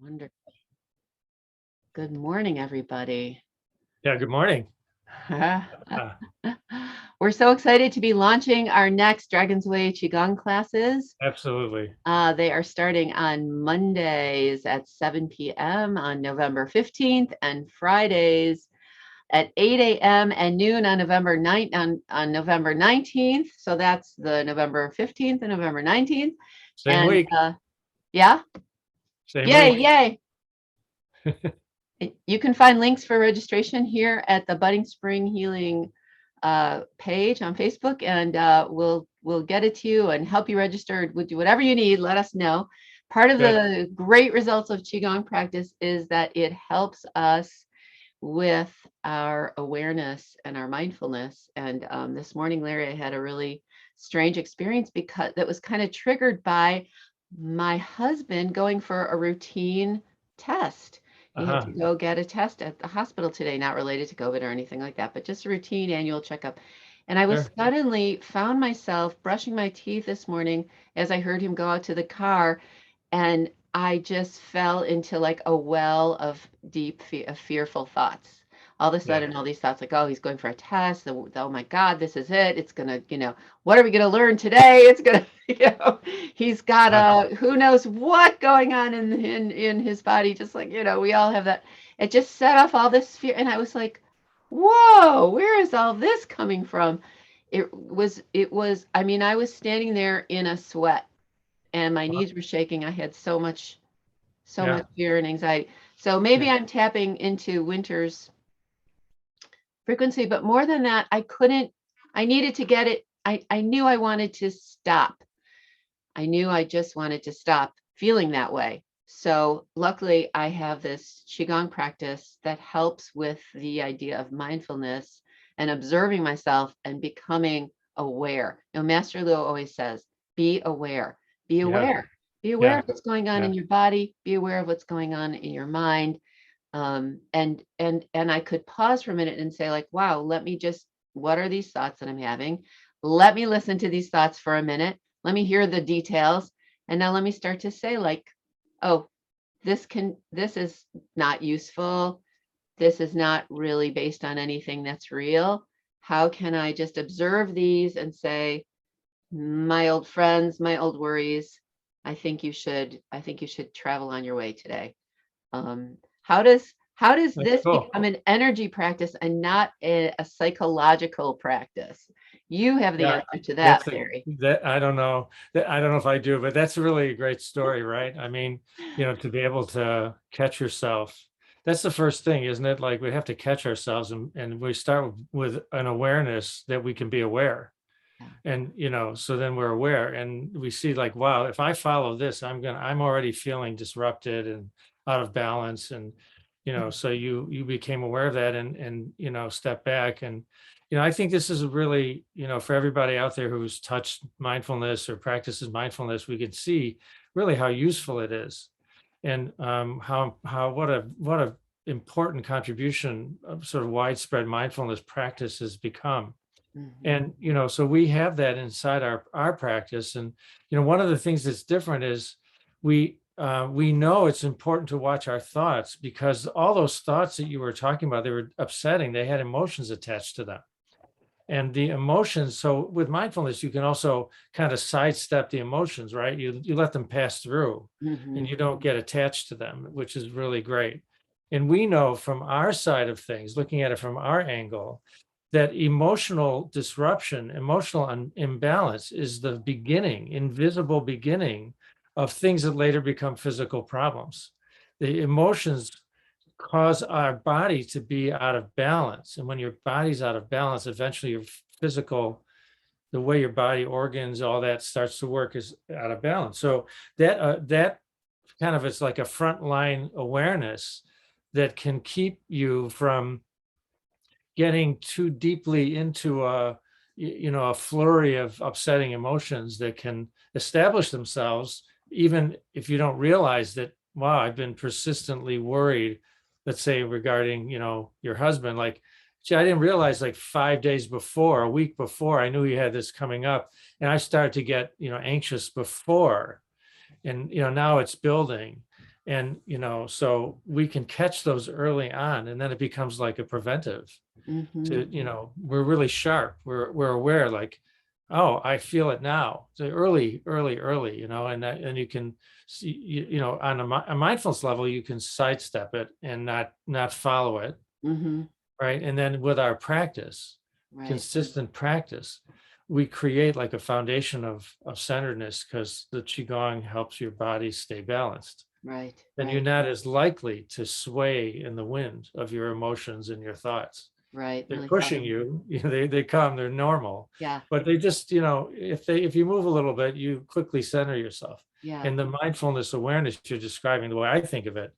Wonderful. Good morning, everybody. Yeah, good morning. Uh, We're so excited to be launching our next Dragon's Way Qigong classes. Absolutely. They are starting on Mondays at 7 p.m. on November 15th and Fridays at 8 a.m. and noon on November 9th on November 19th. So that's the November 15th and November 19th. Same And week, yeah, same yay, week. yay. You can find links for registration here at the Budding Spring Healing page on Facebook, and we'll get it to you and help you register. We'll do whatever you need. Let us know. Part of Good. the great results of Qigong practice is that it helps us with our awareness and our mindfulness. And this morning, Larry, I had a really strange experience because that was kind of triggered by my husband going for a routine test. He had to Uh-huh. go get a test at the hospital today, not related to COVID or anything like that, but just a routine annual checkup. And I was Sure. suddenly found myself brushing my teeth this morning as I heard him go out to the car, and I just fell into like a well of of fearful thoughts. All of a Yeah. sudden, all these thoughts like, oh, he's going for a test. Oh my God, this is it. It's gonna, what are we gonna learn today? It's gonna, he's got Uh, who knows what going on in his body. Just like, we all have that. It just set off all this fear, and I was like, whoa, where is all this coming from? It was. I mean, I was standing there in a sweat and my knees were shaking. I had so much yeah. fear and anxiety. So Yeah. maybe I'm tapping into winter's frequency, but more than that, I needed to get it. I knew I wanted to stop. I knew I just wanted to stop feeling that way. So luckily I have this Qigong practice that helps with the idea of mindfulness and observing myself and becoming aware. Master Luo always says, be aware, be Yeah. aware, be aware Yeah. of what's going on Yeah. in your body, be aware of what's going on in your mind. And I could pause for a minute and say, like, wow, what are these thoughts that I'm having? Let me listen to these thoughts for a minute. Let me hear the details. And now let me start to say, like, oh, this is not useful. This is not really based on anything that's real. How can I just observe these and say, my old friends, my old worries, I think you should travel on your way today. How does That's this cool. become an energy practice and not a psychological practice? You have the Yeah. answer to that, That's a Larry. that I don't know. That I don't know if I do, but that's really a great story, right? I mean, to be able to catch yourself. That's the first thing, isn't it? Like we have to catch ourselves and we start with an awareness that we can be aware. Yeah. And so then we're aware and we see like, wow, if I follow this, I'm already feeling disrupted and out of balance. And so you became aware of that and step back. And I think this is a really, for everybody out there who's touched mindfulness or practices mindfulness, we can see really how useful it is. And how what a important contribution of sort of widespread mindfulness practice has become. Mhm. And so we have that inside our practice. And one of the things that's different is we know it's important to watch our thoughts, because all those thoughts that you were talking about, they were upsetting, they had emotions attached to them. And the emotions, so with mindfulness you can also kind of sidestep the emotions, right? You let them pass through and Mhm. you don't get attached to them, which is really great. And we know from our side of things, looking at it from our angle, that emotional disruption, emotional imbalance is the beginning, invisible beginning of things that later become physical problems. The emotions cause our body to be out of balance. And when your body's out of balance, eventually your physical, the way your body organs, all that starts to work is out of balance. So that kind of, it's like a frontline awareness that can keep you from getting too deeply into a flurry of upsetting emotions that can establish themselves even if you don't realize that, wow, I've been persistently worried, let's say regarding your husband, like, gee, I didn't realize, like 5 days before, a week before, I knew he had this coming up, and I started to get anxious before, and now it's building. And, so we can catch those early on, and then it becomes like a preventive Mhm. to, we're really sharp. We're aware, like, oh, I feel it now. So early, and you can see, on a mindfulness level, you can sidestep it and not follow it. Mhm. Right. And then with our practice, Right. consistent practice, we create like a foundation of centeredness, because the Qigong helps your body stay balanced. Right. Then you're Right. not as likely to sway in the wind of your emotions and your thoughts. Right. They're Really pushing fun. you, they come, they're normal. Yeah. But they just, if you move a little bit, you quickly center yourself. Yeah. And the mindfulness awareness you're describing, the way I think of it,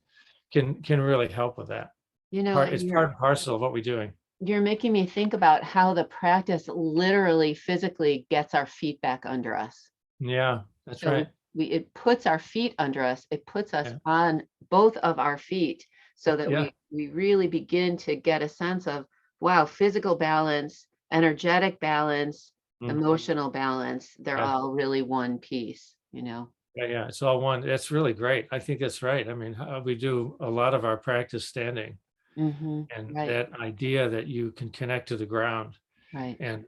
can really help with that. And It's part and parcel of what we're doing. you're making me think about how the practice literally physically gets our feet back under us. Yeah, that's So right. it puts our feet under us. It puts us Yeah, on both of our feet so that yeah. we really begin to get a sense of, wow, physical balance, energetic balance, Mm, emotional balance. They're yeah, all really one piece. yeah, yeah, it's all one. That's really great. I think that's right. I mean, we do a lot of our practice standing, and Right, that idea that you can connect to the ground. right. And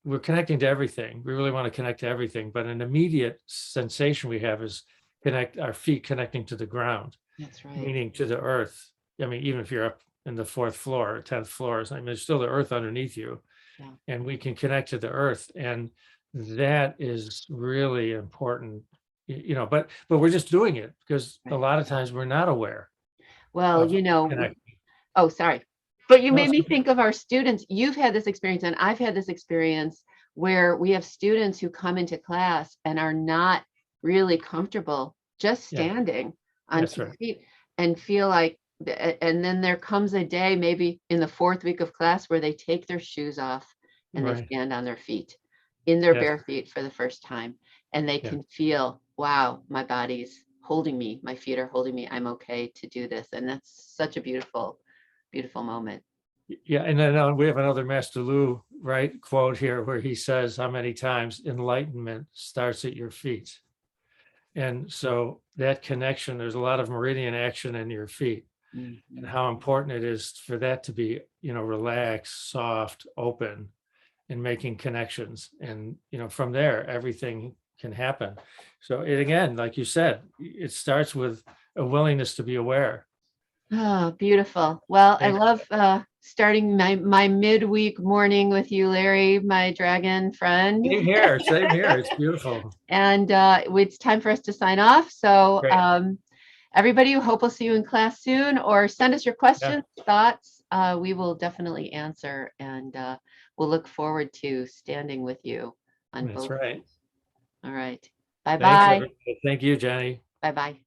we're connecting to everything. We really want to connect to everything, but an immediate sensation we have is connect our feet connecting to the ground, That's right. meaning to the earth. I mean, even if you're up in the fourth floor or 10th floor, I mean, there's still the earth underneath you, Yeah. and we can connect to the earth. And that is really important, but we're just doing it because a Right. lot of times we're not aware Well, of connect. oh, sorry. But you No, made it's me okay. think of our students. You've had this experience, and I've had this experience where we have students who come into class and are not really comfortable just Yeah, standing on that's 2 right. feet and feel like and then there comes a day, maybe in the 4th week of class, where they take their shoes off and they Right. stand on their feet, in their Yes. bare feet for the first time, and they Yeah. can feel, "Wow, my body's holding me. My feet are holding me. I'm okay to do this." And that's such a beautiful moment. Yeah, and then we have another Master Lu, right, quote here where he says, how many times enlightenment starts at your feet. And so that connection, there's a lot of meridian action in your feet, and Mhm. how important it is for that to be, relaxed, soft, open, and making connections. And, from there, everything can happen. So it, again, like you said, it starts with a willingness to be aware. Oh, beautiful. Well, I Thank love starting my midweek morning with you, Larry, my dragon friend. Same here. Same here. It's beautiful. And it's time for us to sign off. So, Great. everybody, hope we'll see you in class soon, or send us your Yeah, questions, thoughts. We will definitely answer, and we'll look forward to standing with you on that's both right. feet. All right. Bye Thanks, bye. everybody. Thank you, Jenny. Bye bye.